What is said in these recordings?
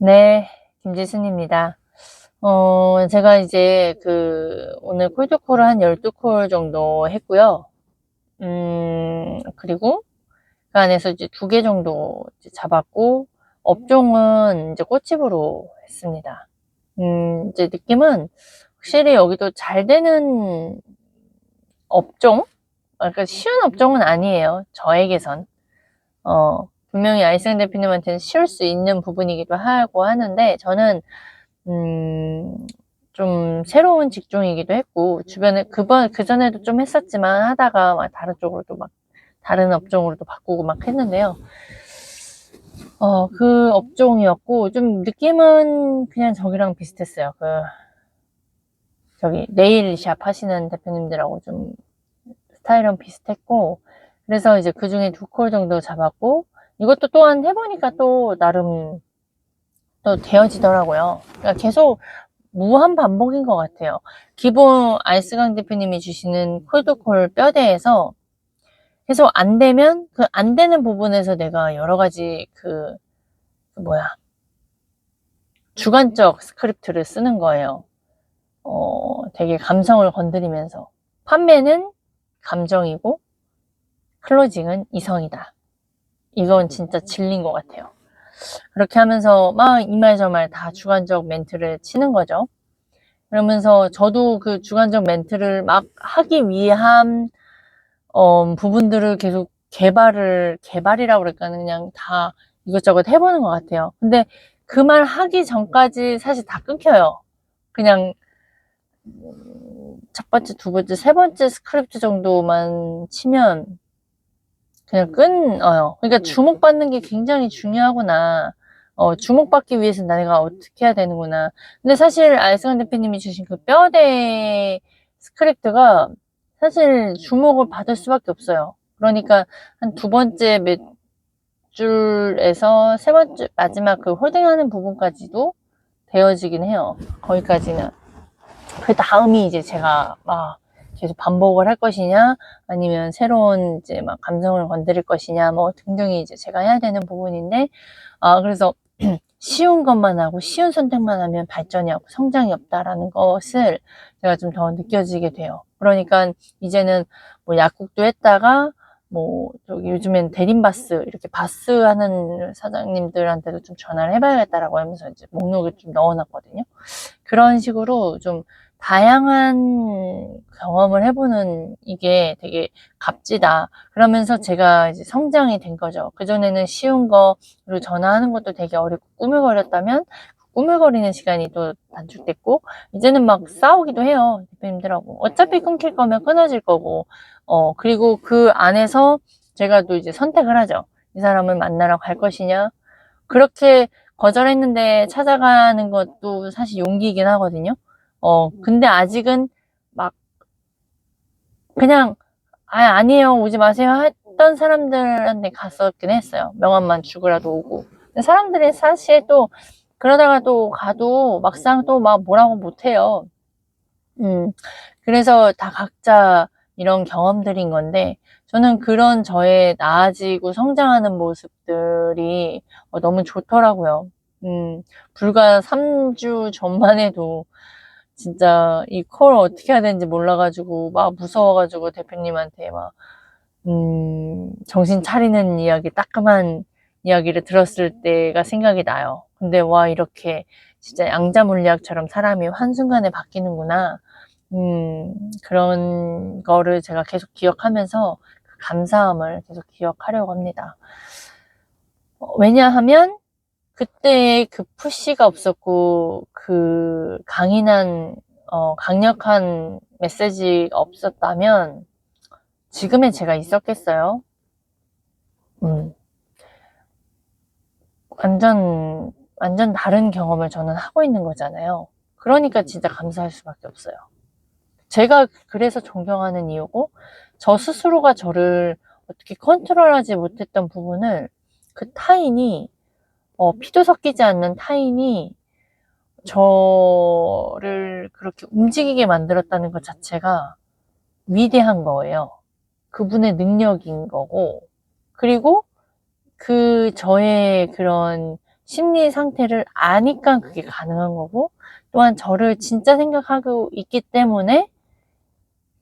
네, 김지순입니다. 제가 이제 오늘 콜드콜을 한 12콜 정도 했고요. 그리고 그 안에서 이제 2개 정도 이제 잡았고, 업종은 이제 꽃집으로 했습니다. 이제 느낌은 확실히 여기도 잘 되는 업종? 그러니까 쉬운 업종은 아니에요. 저에게선. 분명히 아이승 대표님한테는 쉬울 수 있는 부분이기도 하고 하는데, 저는 음, 좀 새로운 직종이기도 했고, 주변에, 그전에도 좀 했었지만 하다가 막 다른 쪽으로도 막, 다른 업종으로도 바꾸고 막 했는데요. 그 업종이었고, 좀 느낌은 그냥 저기랑 비슷했어요. 저기, 네일샵 하시는 대표님들하고 좀 스타일은 비슷했고, 그래서 이제 그 중에 2콜 정도 잡았고, 이것도 또한 해보니까 또 나름 또 되어지더라고요. 그러니까 계속 무한 반복인 것 같아요. 기본 알스강 대표님이 주시는 콜드콜 뼈대에서 계속 안 되면 그 안 되는 부분에서 내가 여러 가지 뭐야, 주관적 스크립트를 쓰는 거예요. 되게 감성을 건드리면서. 판매는 감정이고 클로징은 이성이다. 이건 진짜 진리인 것 같아요. 그렇게 하면서 막 이 말 저 말 다 주관적 멘트를 치는 거죠. 그러면서 저도 그 주관적 멘트를 막 하기 위한 부분들을 계속 개발이라고 그럴까? 그냥 다 이것저것 해보는 것 같아요. 근데 그 말 하기 전까지 사실 다 끊겨요. 그냥 첫 번째, 두 번째, 세 번째 스크립트 정도만 치면 그냥 끊어요. 그러니까 주목받는 게 굉장히 중요하구나. 주목받기 위해서 내가 어떻게 해야 되는구나. 근데 사실 알승환 대표님이 주신 그 뼈대 스크립트가 사실 주목을 받을 수밖에 없어요. 그러니까 한 두 번째 몇 줄에서 세 번째 마지막 그 홀딩하는 부분까지도 되어지긴 해요. 거기까지는. 그 다음이 이제 제가 막 계속 반복을 할 것이냐, 아니면 새로운 이제 막 감성을 건드릴 것이냐, 뭐 등등이 이제 제가 해야 되는 부분인데, 그래서 쉬운 것만 하고 쉬운 선택만 하면 발전이 없고 성장이 없다라는 것을 제가 좀 더 느껴지게 돼요. 그러니까 이제는 뭐 약국도 했다가 뭐 저기 요즘엔 대림바스 이렇게 바스 하는 사장님들한테도 좀 전화를 해봐야겠다라고 하면서 이제 목록에 좀 넣어놨거든요. 그런 식으로 좀 다양한 경험을 해보는 이게 되게 값지다. 그러면서 제가 이제 성장이 된 거죠. 그전에는 쉬운 거로 전화하는 것도 되게 어렵고 꾸물거렸다면 꾸물거리는 시간이 또 단축됐고, 이제는 막 싸우기도 해요. 대표님들하고. 어차피 끊길 거면 끊어질 거고, 그리고 그 안에서 제가 또 이제 선택을 하죠. 이 사람을 만나러 갈 것이냐. 그렇게 거절했는데 찾아가는 것도 사실 용기이긴 하거든요. 근데 아직은 막 그냥 아니에요 오지 마세요 했던 사람들한테 갔었긴 했어요. 명함만 주고라도 오고. 근데 사람들이 사실 또 그러다가 또 가도 막상 또 막 뭐라고 못해요. 음, 그래서 다 각자 이런 경험들인 건데, 저는 그런 저의 나아지고 성장하는 모습들이 너무 좋더라고요. 불과 3주 전만 해도 진짜 이 콜 어떻게 해야 되는지 몰라가지고 막 무서워가지고 대표님한테 막, 정신 차리는 이야기, 따끔한 이야기를 들었을 때가 생각이 나요. 근데 와, 이렇게 진짜 양자 물리학처럼 사람이 한순간에 바뀌는구나. 그런 거를 제가 계속 기억하면서 그 감사함을 계속 기억하려고 합니다. 왜냐하면 그때 그 푸시가 없었고 그 강력한 메시지가 없었다면 지금의 제가 있었겠어요? 음, 완전, 완전 다른 경험을 저는 하고 있는 거잖아요. 그러니까 진짜 감사할 수밖에 없어요. 제가 그래서 존경하는 이유고, 저 스스로가 저를 어떻게 컨트롤하지 못했던 부분을 그 타인이, 피도 섞이지 않는 타인이 저를 그렇게 움직이게 만들었다는 것 자체가 위대한 거예요. 그분의 능력인 거고, 그리고 그 저의 그런 심리 상태를 아니까 그게 가능한 거고, 또한 저를 진짜 생각하고 있기 때문에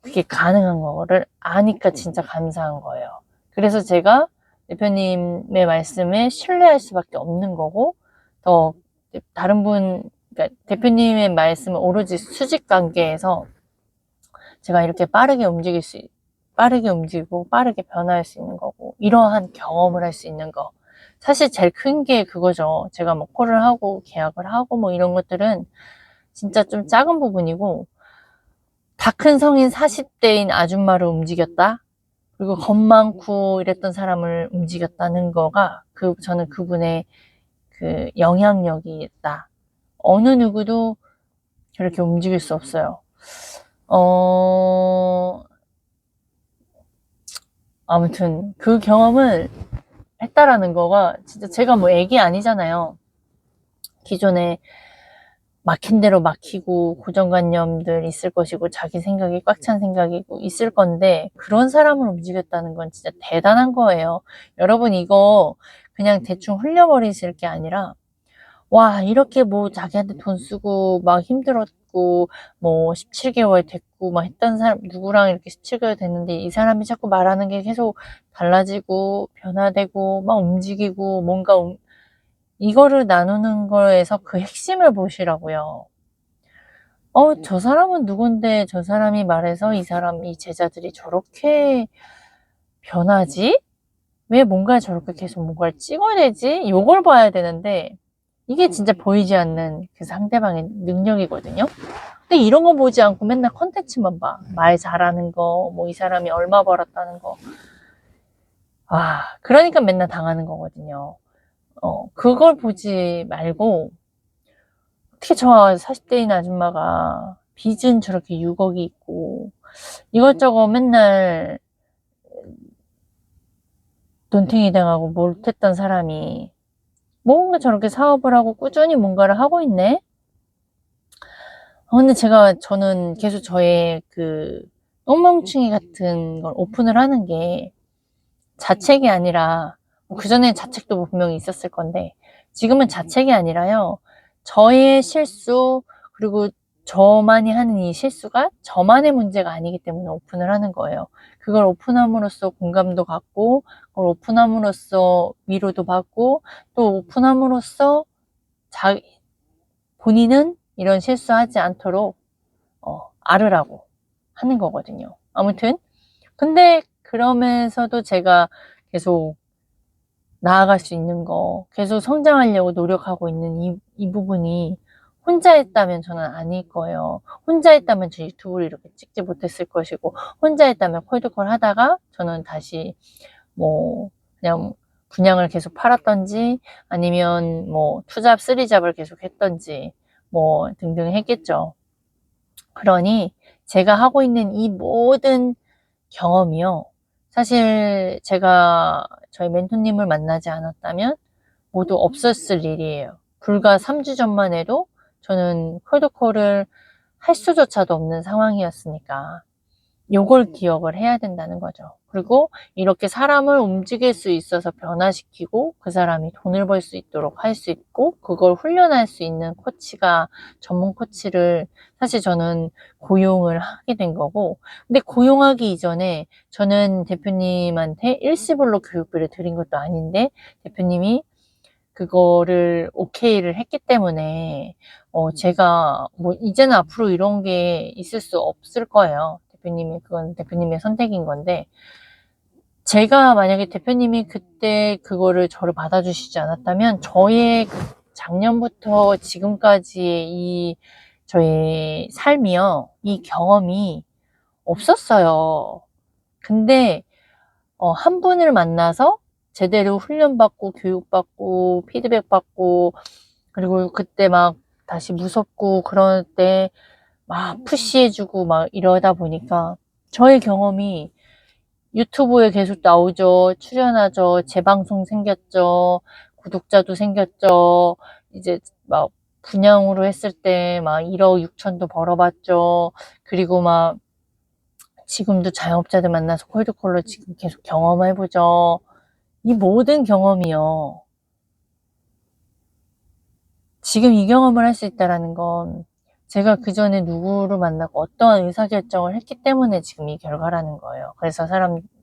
그게 가능한 거를 아니까 진짜 감사한 거예요. 그래서 제가 대표님의 말씀에 신뢰할 수밖에 없는 거고, 더 다른 분, 그러니까 대표님의 말씀은 오로지 수직 관계에서 제가 이렇게 빠르게 움직이고 빠르게 변화할 수 있는 거고, 이러한 경험을 할 수 있는 거. 사실 제일 큰 게 그거죠. 제가 뭐 콜을 하고 계약을 하고 뭐 이런 것들은 진짜 좀 작은 부분이고, 다 큰 성인 40대인 아줌마를 움직였다? 그리고 겁 많고 이랬던 사람을 움직였다는 거가 저는 그분의 그 영향력이 있다. 어느 누구도 그렇게 움직일 수 없어요. 아무튼 그 경험을 했다라는 거가 진짜 제가 뭐 애기 아니잖아요. 기존에 막힌 대로 막히고 고정관념들 있을 것이고 자기 생각이 꽉 찬 생각이고 있을 건데 그런 사람을 움직였다는 건 진짜 대단한 거예요. 여러분 이거 그냥 대충 흘려버리실 게 아니라 와 이렇게 뭐 자기한테 돈 쓰고 막 힘들었고 뭐 17개월 됐고 막 했던 사람 누구랑 이렇게 17개월 됐는데 이 사람이 자꾸 말하는 게 계속 달라지고 변화되고 막 움직이고 뭔가 이거를 나누는 거에서 그 핵심을 보시라고요. 저 사람은 누군데 저 사람이 말해서 이 제자들이 저렇게 변하지? 왜 뭔가 저렇게 계속 뭔가를 찍어내지? 요걸 봐야 되는데, 이게 진짜 보이지 않는 그 상대방의 능력이거든요. 근데 이런 거 보지 않고 맨날 컨텐츠만 봐. 말 잘하는 거, 뭐 이 사람이 얼마 벌었다는 거. 그러니까 맨날 당하는 거거든요. 그걸 보지 말고, 어떻게 저 40대인 아줌마가 빚은 저렇게 6억이 있고 이것저것 맨날 논탱이 당하고 못했던 사람이 뭔가 저렇게 사업을 하고 꾸준히 뭔가를 하고 있네? 근데 저는 계속 저의 그 똥멍충이 같은 걸 오픈을 하는 게 자책이 아니라, 그전엔 자책도 분명히 있었을 건데, 지금은 자책이 아니라요, 저의 실수, 그리고 저만이 하는 이 실수가 저만의 문제가 아니기 때문에 오픈을 하는 거예요. 그걸 오픈함으로써 공감도 갖고, 그걸 오픈함으로써 위로도 받고, 또 오픈함으로써 본인은 이런 실수하지 않도록, 알으라고 하는 거거든요. 아무튼, 근데 그러면서도 제가 계속 나아갈 수 있는 거, 계속 성장하려고 노력하고 있는 이 부분이 혼자 했다면 저는 아닐 거예요. 혼자 했다면 저 유튜브를 이렇게 찍지 못했을 것이고, 혼자 했다면 콜드콜 하다가 저는 다시 뭐, 그냥 분양을 계속 팔았던지, 아니면 뭐, 투잡, 쓰리잡을 계속 했던지, 뭐, 등등 했겠죠. 그러니 제가 하고 있는 이 모든 경험이요. 사실 제가 저희 멘토님을 만나지 않았다면 모두 없었을 일이에요. 불과 3주 전만 해도 저는 콜드콜을 할 수조차도 없는 상황이었으니까 요걸 기억을 해야 된다는 거죠. 그리고 이렇게 사람을 움직일 수 있어서 변화시키고 그 사람이 돈을 벌 수 있도록 할 수 있고 그걸 훈련할 수 있는 전문 코치를 사실 저는 고용을 하게 된 거고, 근데 고용하기 이전에 저는 대표님한테 일시불로 교육비를 드린 것도 아닌데 대표님이 그거를 오케이를 했기 때문에 제가 뭐 이제는 앞으로 이런 게 있을 수 없을 거예요. 그건 대표님의 선택인 건데, 제가 만약에 대표님이 그때 그거를 저를 받아주시지 않았다면 저의 작년부터 지금까지의 저의 삶이요, 이 경험이 없었어요. 근데 한 분을 만나서 제대로 훈련받고 교육받고 피드백받고, 그리고 그때 막 다시 무섭고 그럴 때 막 푸시해주고 막 이러다 보니까 저의 경험이 유튜브에 계속 나오죠. 출연하죠. 재방송 생겼죠. 구독자도 생겼죠. 이제 막 분양으로 했을 때 막 1억 6천도 벌어봤죠. 그리고 막 지금도 자영업자들 만나서 콜드콜로 지금 계속 경험해보죠. 이 모든 경험이요. 지금 이 경험을 할 수 있다라는 건 제가 그 전에 누구를 만나고 어떠한 의사결정을 했기 때문에 지금 이 결과라는 거예요. 그래서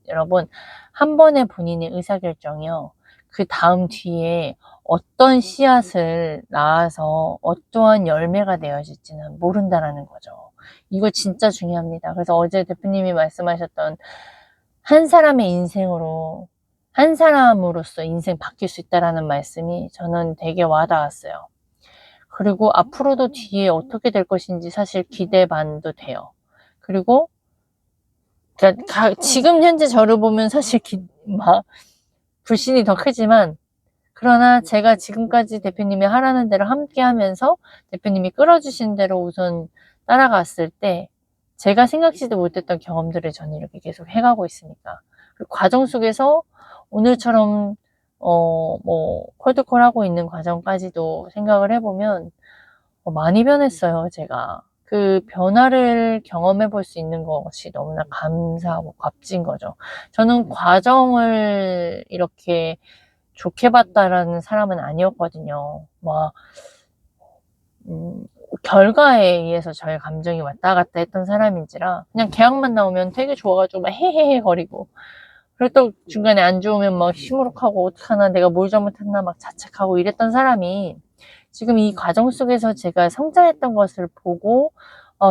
여러분, 한 번의 본인의 의사결정이요. 그 다음 뒤에 어떤 씨앗을 낳아서 어떠한 열매가 되어질지는 모른다라는 거죠. 이거 진짜 중요합니다. 그래서 어제 대표님이 말씀하셨던 한 사람의 인생으로, 한 사람으로서 인생 바뀔 수 있다라는 말씀이 저는 되게 와닿았어요. 그리고 앞으로도 뒤에 어떻게 될 것인지 사실 기대 반도 돼요. 그리고 그러니까 지금 현재 저를 보면 사실 불신이 더 크지만, 그러나 제가 지금까지 대표님이 하라는 대로 함께 하면서 대표님이 끌어주신 대로 우선 따라갔을 때 제가 생각지도 못했던 경험들을 저는 이렇게 계속 해가고 있으니까, 그 과정 속에서 오늘처럼 콜드콜 하고 있는 과정까지도 생각을 해보면 많이 변했어요. 제가 그 변화를 경험해 볼 수 있는 것이 너무나 감사하고 값진 거죠. 저는 과정을 이렇게 좋게 봤다라는 사람은 아니었거든요. 결과에 의해서 저의 감정이 왔다 갔다 했던 사람인지라 그냥 계약만 나오면 되게 좋아가지고 막 헤헤헤 거리고, 그리고 또 중간에 안 좋으면 막 시무룩하고 어떡하나 내가 뭘 잘못했나 막 자책하고 이랬던 사람이 지금 이 과정 속에서 제가 성장했던 것을 보고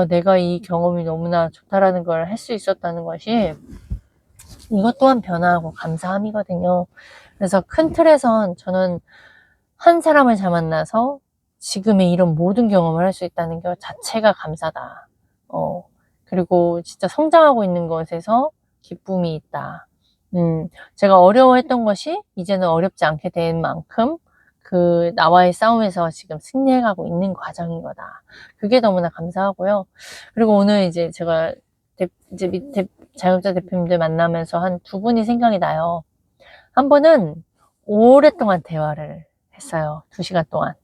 내가 이 경험이 너무나 좋다라는 걸 할 수 있었다는 것이 이것 또한 변화하고 감사함이거든요. 그래서 큰 틀에선 저는 한 사람을 잘 만나서 지금의 이런 모든 경험을 할 수 있다는 것 자체가 감사다. 그리고 진짜 성장하고 있는 것에서 기쁨이 있다. 제가 어려워했던 것이 이제는 어렵지 않게 된 만큼 그 나와의 싸움에서 지금 승리해가고 있는 과정인 거다. 그게 너무나 감사하고요. 그리고 오늘 이제 제가 이제 밑에 자영업자 대표님들 만나면서 한 두 분이 생각이 나요. 한 분은 오랫동안 대화를 했어요. 2시간 동안.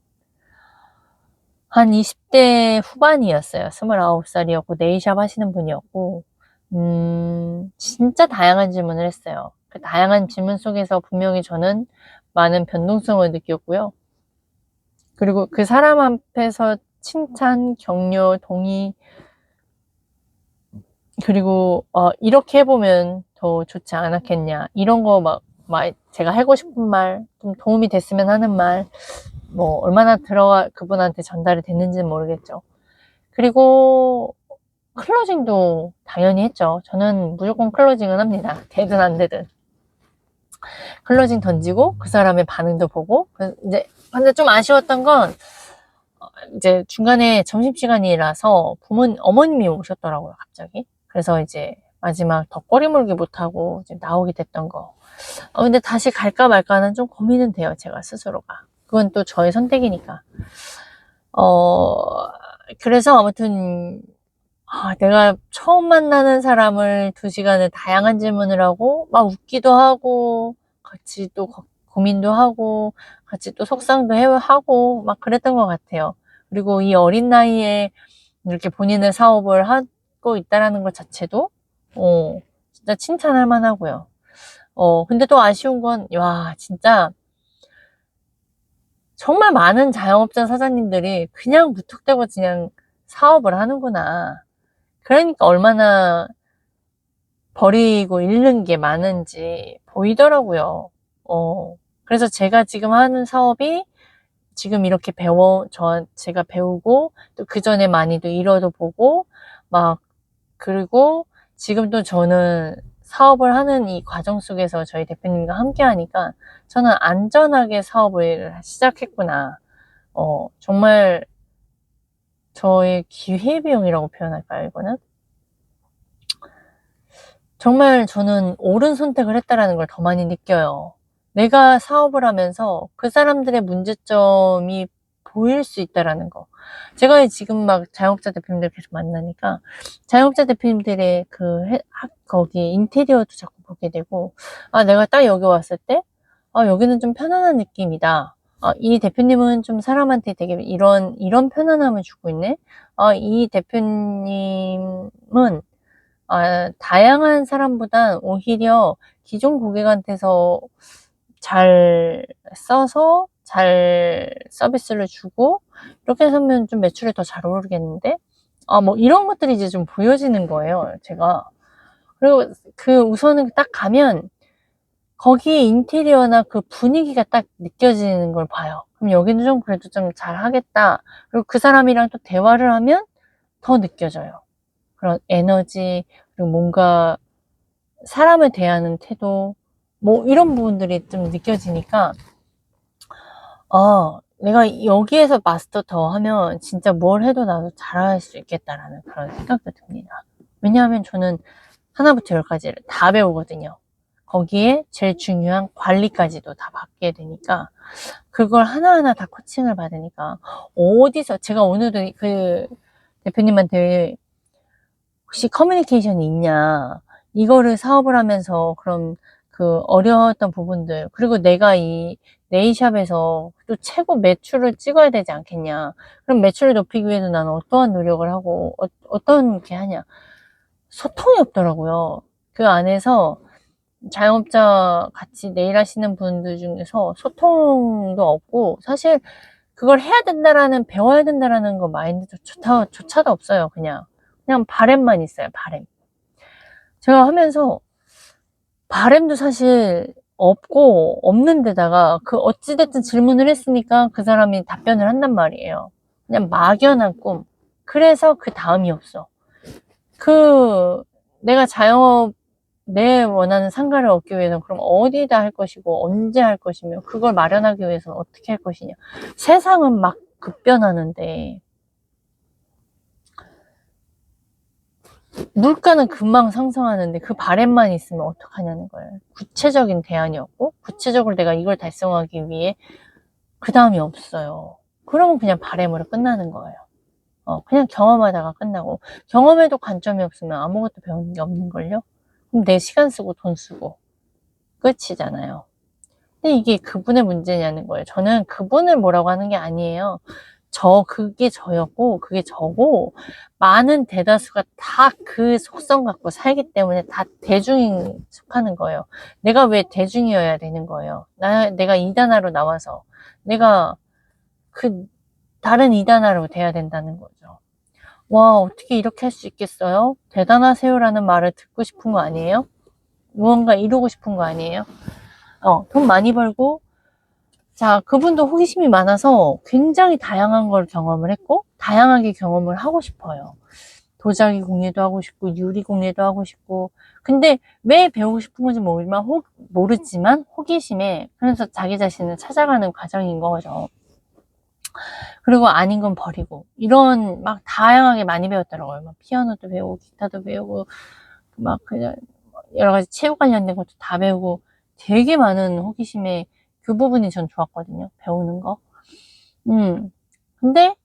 한 20대 후반이었어요. 29살이었고, 네일샵 하시는 분이었고, 진짜 다양한 질문을 했어요. 그 다양한 질문 속에서 분명히 저는 많은 변동성을 느꼈고요. 그리고 그 사람 앞에서 칭찬, 격려, 동의, 그리고 이렇게 해보면 더 좋지 않았겠냐, 이런 거 막 제가 하고 싶은 말, 좀 도움이 됐으면 하는 말, 얼마나 그분한테 전달이 됐는지는 모르겠죠. 그리고 클로징도 당연히 했죠. 저는 무조건 클로징은 합니다. 되든 안 되든. 클로징 던지고 그 사람의 반응도 보고. 이제 근데 좀 아쉬웠던 건 이제 중간에 점심시간이라서 어머님이 오셨더라고요, 갑자기. 그래서 이제 마지막 덧거리 물기 못하고 이제 나오게 됐던 거. 근데 다시 갈까 말까는 좀 고민은 돼요, 제가 스스로가. 그건 또 저의 선택이니까. 그래서 아무튼 내가 처음 만나는 사람을 2시간을 다양한 질문을 하고 막 웃기도 하고 같이 또 고민도 하고 같이 또 속상도 하고 막 그랬던 것 같아요. 그리고 이 어린 나이에 이렇게 본인의 사업을 하고 있다라는 것 자체도 진짜 칭찬할 만하고요. 근데 또 아쉬운 건, 와, 진짜 정말 많은 자영업자 사장님들이 그냥 무턱대고 그냥 사업을 하는구나. 그러니까 얼마나 버리고 잃는 게 많은지 보이더라고요. 그래서 제가 지금 하는 사업이 지금 이렇게 제가 배우고, 또 그 전에 많이도 잃어도 보고, 그리고 지금 또 저는 사업을 하는 이 과정 속에서 저희 대표님과 함께 하니까 저는 안전하게 사업을 시작했구나. 정말 저의 기회비용이라고 표현할까요, 이거는? 정말 저는 옳은 선택을 했다라는 걸 더 많이 느껴요. 내가 사업을 하면서 그 사람들의 문제점이 보일 수 있다라는 거. 제가 지금 자영업자 대표님들 계속 만나니까 자영업자 대표님들의 거기 인테리어도 자꾸 보게 되고, 내가 딱 여기 왔을 때, 여기는 좀 편안한 느낌이다. 이 대표님은 좀 사람한테 되게 이런 편안함을 주고 있네. 이 대표님은 다양한 사람보다 오히려 기존 고객한테서 잘 써서 잘 서비스를 주고, 이렇게 하면 좀 매출이 더 잘 오르겠는데? 뭐 이런 것들이 이제 좀 보여지는 거예요, 제가. 그리고 우선은 딱 가면, 거기에 인테리어나 그 분위기가 딱 느껴지는 걸 봐요. 그럼 여기는 좀 그래도 좀 잘 하겠다. 그리고 그 사람이랑 또 대화를 하면 더 느껴져요. 그런 에너지, 그리고 뭔가 사람을 대하는 태도, 뭐 이런 부분들이 좀 느껴지니까, 내가 여기에서 마스터 더 하면 진짜 뭘 해도 나도 잘할 수 있겠다라는 그런 생각도 듭니다. 왜냐하면 저는 하나부터 열까지를 다 배우거든요. 거기에 제일 중요한 관리까지도 다 받게 되니까, 그걸 하나하나 다 코칭을 받으니까, 어디서, 제가 오늘도 그 대표님한테 혹시 커뮤니케이션이 있냐, 이거를 사업을 하면서 그럼 그 어려웠던 부분들, 그리고 내가 이 네일샵에서 또 최고 매출을 찍어야 되지 않겠냐, 그럼 매출을 높이기 위해서 나는 어떠한 노력을 하고 어떤 게 하냐. 소통이 없더라고요. 그 안에서 자영업자 같이 네일 하시는 분들 중에서 소통도 없고, 사실 그걸 해야 된다라는, 배워야 된다라는 거 마인드조차도 없어요. 그냥 바램만 있어요. 바램. 제가 하면서 바램도 사실 없고, 없는 데다가 그 어찌됐든 질문을 했으니까 그 사람이 답변을 한단 말이에요. 그냥 막연한 꿈. 그래서 그 다음이 없어. 내가 내 원하는 상가를 얻기 위해서는 그럼 어디다 할 것이고 언제 할 것이며, 그걸 마련하기 위해서는 어떻게 할 것이냐. 세상은 막 급변하는데 물가는 금방 상승하는데 그 바램만 있으면 어떡하냐는 거예요. 구체적인 대안이 없고, 구체적으로 내가 이걸 달성하기 위해 그 다음이 없어요. 그러면 그냥 바램으로 끝나는 거예요. 그냥 경험하다가 끝나고, 경험에도 관점이 없으면 아무것도 배우는 게 없는걸요. 그럼 내 시간 쓰고 돈 쓰고 끝이잖아요. 근데 이게 그분의 문제냐는 거예요. 저는 그분을 뭐라고 하는 게 아니에요. 그게 저였고, 그게 저고, 많은 대다수가 다 그 속성 갖고 살기 때문에 다 대중에 속하는 거예요. 내가 왜 대중이어야 되는 거예요? 내가 이단화로 나와서, 내가 그 다른 이단화로 돼야 된다는 거죠. 와, 어떻게 이렇게 할 수 있겠어요? 대단하세요라는 말을 듣고 싶은 거 아니에요? 무언가 이루고 싶은 거 아니에요? 돈 많이 벌고, 자, 그분도 호기심이 많아서 굉장히 다양한 걸 경험을 했고, 다양하게 경험을 하고 싶어요. 도자기 공예도 하고 싶고, 유리 공예도 하고 싶고. 근데 왜 배우고 싶은 건지 모르지만 호기심에, 그래서 자기 자신을 찾아가는 과정인 거죠. 그리고 아닌 건 버리고, 이런 막 다양하게 많이 배웠더라고요. 막 피아노도 배우고, 기타도 배우고, 막 그냥 여러 가지 체육 관련된 것도 다 배우고, 되게 많은 호기심에 그 부분이 전 좋았거든요. 배우는 거. 근데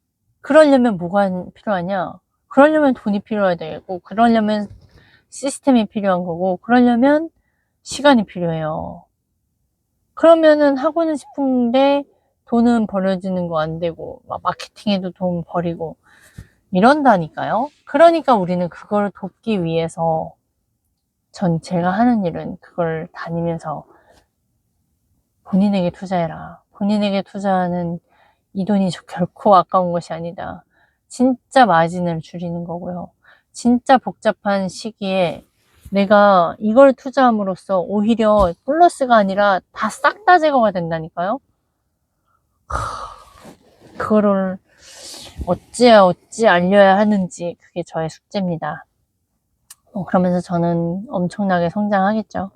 그러려면 뭐가 필요하냐? 그러려면 돈이 필요해야 되고, 그러려면 시스템이 필요한 거고, 그러려면 시간이 필요해요. 그러면은 하고는 싶은데 돈은 벌어지는 거 안 되고, 막 마케팅에도 돈 버리고 이런다니까요. 그러니까 우리는 그걸 돕기 위해서, 제가 하는 일은 그걸 다니면서 본인에게 투자해라. 본인에게 투자하는 이 돈이 결코 아까운 것이 아니다. 진짜 마진을 줄이는 거고요. 진짜 복잡한 시기에 내가 이걸 투자함으로써 오히려 플러스가 아니라 다 싹 다 제거가 된다니까요. 그거를 어찌 알려야 하는지, 그게 저의 숙제입니다. 그러면서 저는 엄청나게 성장하겠죠.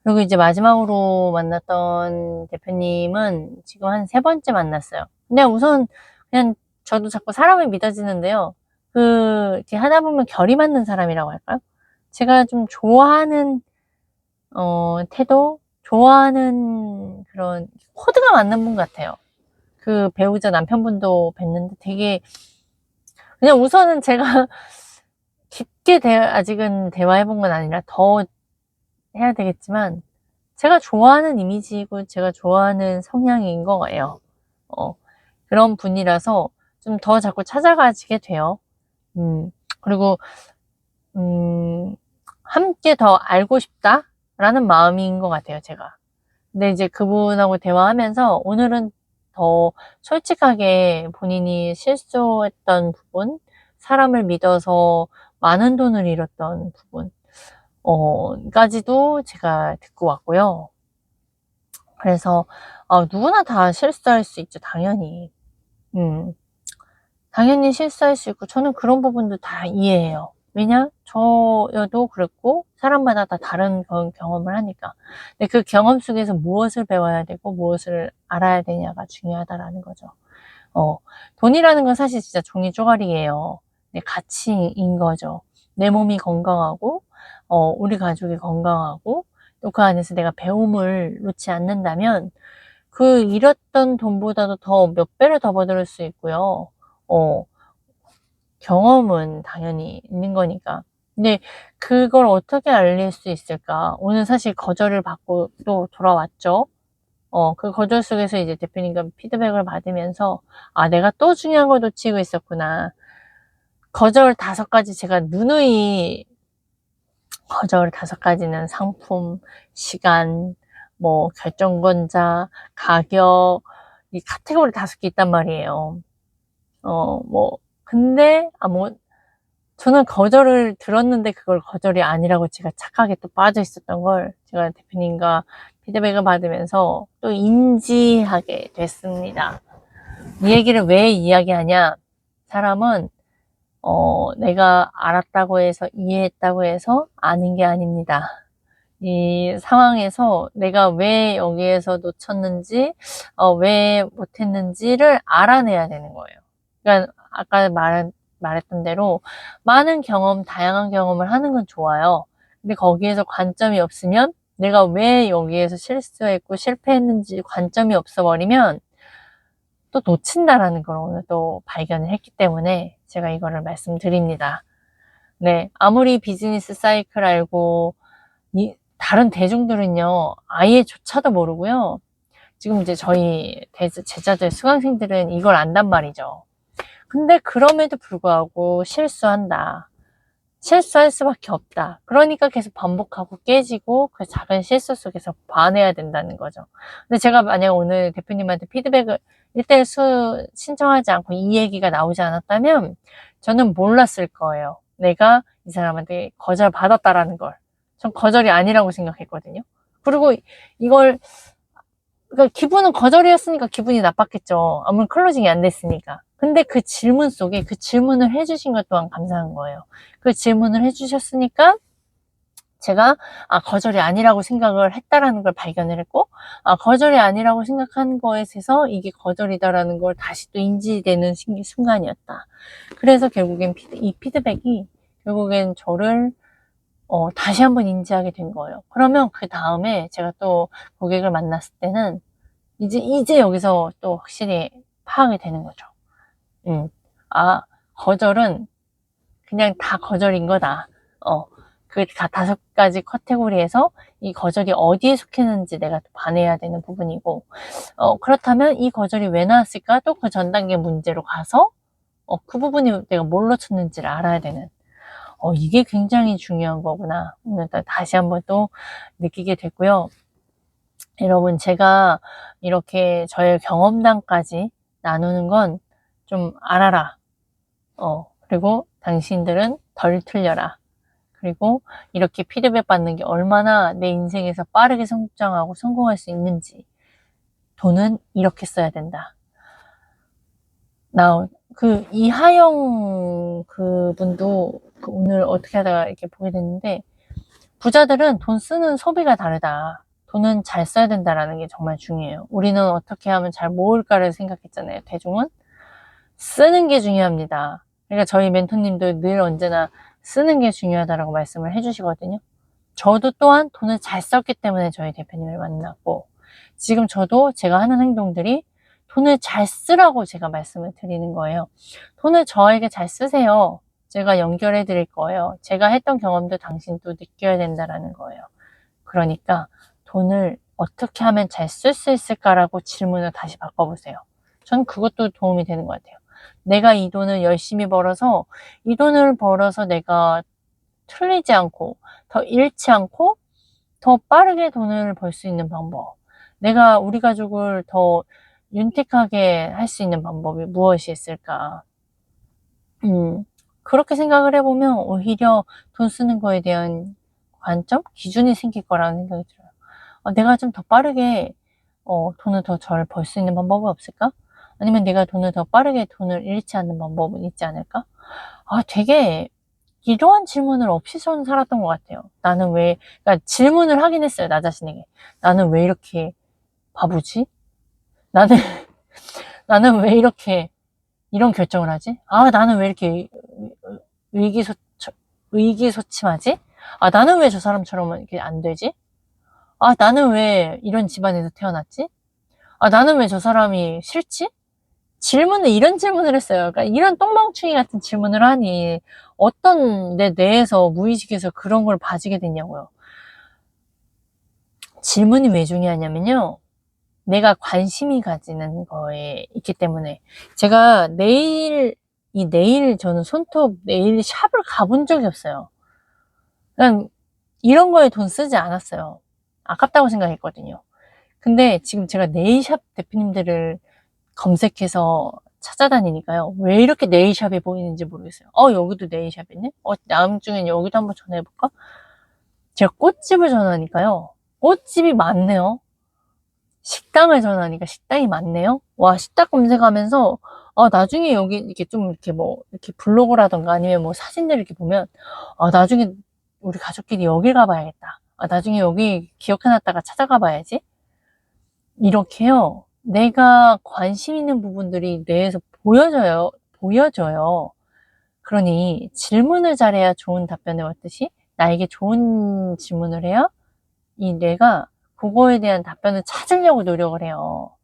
그리고 이제 마지막으로 만났던 대표님은 지금 한 3번째 만났어요. 근데 우선 그냥 저도 자꾸 사람을 믿어지는데요. 이렇게 하다 보면 결이 맞는 사람이라고 할까요? 제가 좀 좋아하는 태도, 좋아하는 그런 코드가 맞는 분 같아요. 그 배우자 남편분도 뵀는데 되게, 그냥 우선은 제가 깊게 아직은 대화해본 건 아니라 더 해야 되겠지만, 제가 좋아하는 이미지이고 제가 좋아하는 성향인 거예요. 그런 분이라서 좀 더 자꾸 찾아가지게 돼요. 그리고 함께 더 알고 싶다라는 마음인 것 같아요, 제가. 근데 이제 그분하고 대화하면서 오늘은 더 솔직하게 본인이 실수했던 부분, 사람을 믿어서 많은 돈을 잃었던 부분, 까지도 제가 듣고 왔고요. 그래서, 누구나 다 실수할 수 있죠, 당연히. 당연히 실수할 수 있고, 저는 그런 부분도 다 이해해요. 왜냐? 저여도 그랬고, 사람마다 다 다른 경험을 하니까. 근데 그 경험 속에서 무엇을 배워야 되고, 무엇을 알아야 되냐가 중요하다라는 거죠. 어, 돈이라는 건 사실 진짜 종이 쪼가리예요. 내 가치인 거죠. 내 몸이 건강하고, 우리 가족이 건강하고, 또 그 안에서 내가 배움을 놓지 않는다면, 그 잃었던 돈보다도 더 몇 배를 더 받을 수 있고요. 어, 경험은 당연히 있는 거니까. 근데 그걸 어떻게 알릴 수 있을까? 오늘 사실 거절을 받고 또 돌아왔죠. 그 거절 속에서 이제 대표님과 피드백을 받으면서, 내가 또 중요한 걸 놓치고 있었구나. 거절 5가지 제가 누누이 거절 5가지는 상품, 시간, 뭐, 결정권자, 가격, 이 카테고리 5개 있단 말이에요. 뭐, 근데, 저는 거절을 들었는데 그걸 거절이 아니라고 제가 착하게 또 빠져 있었던 걸 제가 대표님과 피드백을 받으면서 또 인지하게 됐습니다. 이 얘기를 왜 이야기하냐? 사람은, 내가 알았다고 해서, 이해했다고 해서 아는 게 아닙니다. 이 상황에서 내가 왜 여기에서 놓쳤는지, 왜 못했는지를 알아내야 되는 거예요. 그러니까 아까 말했던 대로 많은 경험, 다양한 경험을 하는 건 좋아요. 근데 거기에서 관점이 없으면 내가 왜 여기에서 실수했고 실패했는지 관점이 없어버리면 또 놓친다라는 걸 오늘 또 발견을 했기 때문에 제가 이거를 말씀드립니다. 네, 아무리 비즈니스 사이클 알고 다른 대중들은요, 아예 조차도 모르고요. 지금 이제 저희 제자들, 수강생들은 이걸 안단 말이죠. 근데 그럼에도 불구하고 실수한다. 실수할 수밖에 없다. 그러니까 계속 반복하고 깨지고 그 작은 실수 속에서 봐내야 된다는 거죠. 근데 제가 만약 오늘 대표님한테 피드백을 1:1 신청하지 않고 이 얘기가 나오지 않았다면 저는 몰랐을 거예요. 내가 이 사람한테 거절받았다라는 걸. 전 거절이 아니라고 생각했거든요. 그리고 이걸, 그러니까 기분은 거절이었으니까 기분이 나빴겠죠. 아무리 클로징이 안 됐으니까. 근데 그 질문 속에 그 질문을 해주신 것 또한 감사한 거예요. 그 질문을 해주셨으니까 제가 거절이 아니라고 생각을 했다라는 걸 발견을 했고, 거절이 아니라고 생각한 거에 있어서 이게 거절이다라는 걸 다시 또 인지되는 순간이었다. 그래서 결국엔 이 피드백이 결국엔 저를 다시 한번 인지하게 된 거예요. 그러면 그 다음에 제가 또 고객을 만났을 때는 이제 여기서 또 확실히 파악이 되는 거죠. 거절은 그냥 다 거절인 거다. 그 5가지 카테고리에서 이 거절이 어디에 속했는지 내가 또 반해야 되는 부분이고, 그렇다면 이 거절이 왜 나왔을까? 또 그 전 단계 문제로 가서, 그 부분이 내가 뭘 놓쳤는지를 알아야 되는, 이게 굉장히 중요한 거구나. 오늘 다시 한번 또 느끼게 됐고요. 여러분, 제가 이렇게 저의 경험담까지 나누는 건 좀 알아라. 그리고 당신들은 덜 틀려라. 그리고 이렇게 피드백 받는 게 얼마나 내 인생에서 빠르게 성장하고 성공할 수 있는지. 돈은 이렇게 써야 된다. 이하영 그분도 오늘 어떻게 하다가 이렇게 보게 됐는데, 부자들은 돈 쓰는 소비가 다르다. 돈은 잘 써야 된다라는 게 정말 중요해요. 우리는 어떻게 하면 잘 모을까를 생각했잖아요. 대중은 쓰는 게 중요합니다. 그러니까 저희 멘토님도 늘 언제나 쓰는 게 중요하다라고 말씀을 해주시거든요. 저도 또한 돈을 잘 썼기 때문에 저희 대표님을 만났고, 지금 저도 제가 하는 행동들이 돈을 잘 쓰라고 제가 말씀을 드리는 거예요. 돈을 저에게 잘 쓰세요. 제가 연결해 드릴 거예요. 제가 했던 경험도 당신도 느껴야 된다라는 거예요. 그러니까 돈을 어떻게 하면 잘 쓸 수 있을까라고 질문을 다시 바꿔보세요. 전 그것도 도움이 되는 것 같아요. 내가 이 돈을 열심히 벌어서, 이 돈을 벌어서 내가 틀리지 않고, 더 잃지 않고, 더 빠르게 돈을 벌 수 있는 방법. 내가 우리 가족을 더 윤택하게 할 수 있는 방법이 무엇이 있을까? 그렇게 생각을 해보면 오히려 돈 쓰는 거에 대한 관점? 기준이 생길 거라는 생각이 들어요. 내가 좀 더 빠르게 돈을 더 잘 벌 수 있는 방법은 없을까? 아니면 내가 돈을 더 빠르게 돈을 잃지 않는 방법은 있지 않을까? 되게 이러한 질문을 없이 저는 살았던 것 같아요. 나는 왜, 그러니까 질문을 하긴 했어요, 나 자신에게. 나는 왜 이렇게 바보지? 나는, 나는 왜 이렇게, 이런 결정을 하지? 나는 왜 이렇게 의기소, 의기소침하지? 나는 왜 저 사람처럼 이렇게 안 되지? 나는 왜 이런 집안에서 태어났지? 나는 왜 저 사람이 싫지? 이런 질문을 했어요. 그러니까 이런 똥멍충이 같은 질문을 하니 어떤 내 뇌에서 무의식에서 그런 걸 봐지게 됐냐고요. 질문이 왜 중요하냐면요. 내가 관심이 가지는 거에 있기 때문에 제가 내일 저는 손톱 네일 샵을 가본 적이 없어요. 그냥 이런 거에 돈 쓰지 않았어요. 아깝다고 생각했거든요. 근데 지금 제가 네일샵 대표님들을 검색해서 찾아다니니까요. 왜 이렇게 네일샵이 보이는지 모르겠어요. 여기도 네일샵이네? 다음 주엔 여기도 한번 전화해볼까? 제가 꽃집을 전화하니까요. 꽃집이 많네요. 식당을 전화하니까 식당이 많네요. 와, 식당 검색하면서, 나중에 여기 이렇게 좀 이렇게 뭐, 이렇게 블로그라던가 아니면 뭐 사진들 이렇게 보면, 나중에 우리 가족끼리 여길 가봐야겠다. 나중에 여기 기억해놨다가 찾아가 봐야지. 이렇게요. 내가 관심 있는 부분들이 뇌에서 보여져요. 그러니 질문을 잘해야 좋은 답변을 얻듯이 나에게 좋은 질문을 해야 이 뇌가 그거에 대한 답변을 찾으려고 노력을 해요.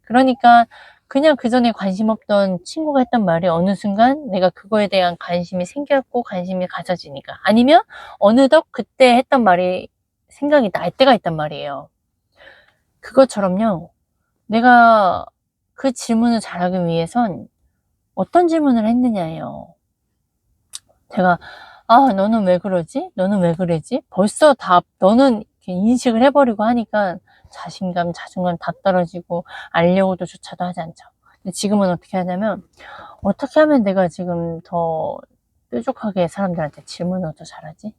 그러니까 그냥 그전에 관심 없던 친구가 했던 말이 어느 순간 내가 그거에 대한 관심이 생겼고 관심이 가져지니까 아니면 어느덧 그때 했던 말이 생각이 날 때가 있단 말이에요. 그것처럼요. 내가 그 질문을 잘하기 위해선 어떤 질문을 했느냐예요. 제가 너는 왜 그러지? 너는 왜 그러지? 벌써 너는 이렇게 인식을 해버리고 하니까 자신감, 자존감 다 떨어지고 알려고도 조차도 하지 않죠. 근데 지금은 어떻게 하냐면 어떻게 하면 내가 지금 더 뾰족하게 사람들한테 질문을 더 잘하지?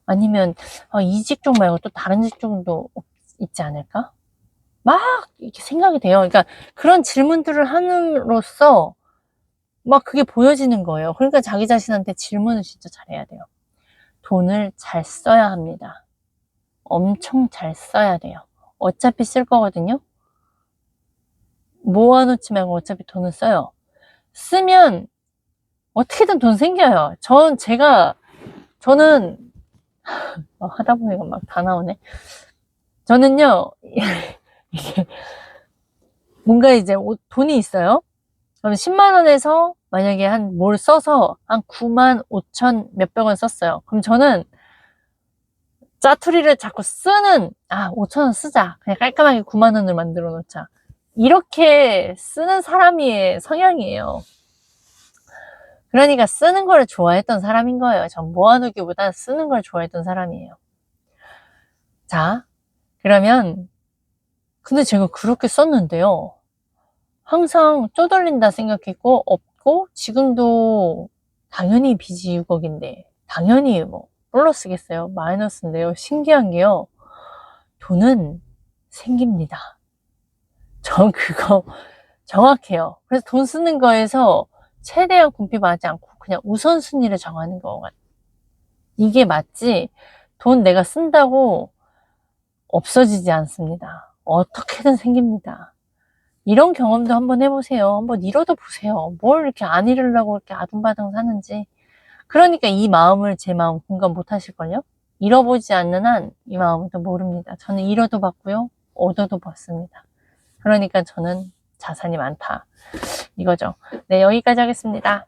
아니면 이 직종 말고 또 다른 직종도 있지 않을까? 막 이렇게 생각이 돼요. 그러니까 그런 질문들을 함으로써 막 그게 보여지는 거예요. 그러니까 자기 자신한테 질문을 진짜 잘해야 돼요. 돈을 잘 써야 합니다. 엄청 잘 써야 돼요. 어차피 쓸 거거든요. 모아놓지 말고 어차피 돈을 써요. 쓰면 어떻게든 돈 생겨요. 저는 하다 보니까 막 다 나오네. 저는요, 이게 뭔가 이제 돈이 있어요. 그럼 10만 원에서 만약에 뭘 써서 한 9만 5천 몇백 원 썼어요. 그럼 저는 짜투리를 자꾸 5천 원 쓰자. 그냥 깔끔하게 9만 원을 만들어 놓자. 이렇게 쓰는 사람이 성향이에요. 그러니까 쓰는 걸 좋아했던 사람인 거예요. 전 모아두기보다 쓰는 걸 좋아했던 사람이에요. 자, 그러면 근데 제가 그렇게 썼는데요. 항상 쪼들린다 생각했고 없고 지금도 당연히 빚이 6억인데 당연히 뭐 플러스겠어요? 마이너스인데요. 신기한 게요. 돈은 생깁니다. 전 그거 정확해요. 그래서 돈 쓰는 거에서 최대한 궁핍하지 않고 그냥 우선순위를 정하는 거 같아요. 이게 맞지 돈 내가 쓴다고 없어지지 않습니다. 어떻게든 생깁니다. 이런 경험도 한번 해보세요. 한번 잃어도 보세요. 뭘 이렇게 안 잃으려고 이렇게 아둥바둥 사는지. 그러니까 이 마음을 제 마음 공감 못 하실걸요? 잃어보지 않는 한 이 마음을 또 모릅니다. 저는 잃어도 봤고요. 얻어도 봤습니다. 그러니까 저는 자산이 많다. 이거죠. 네, 여기까지 하겠습니다.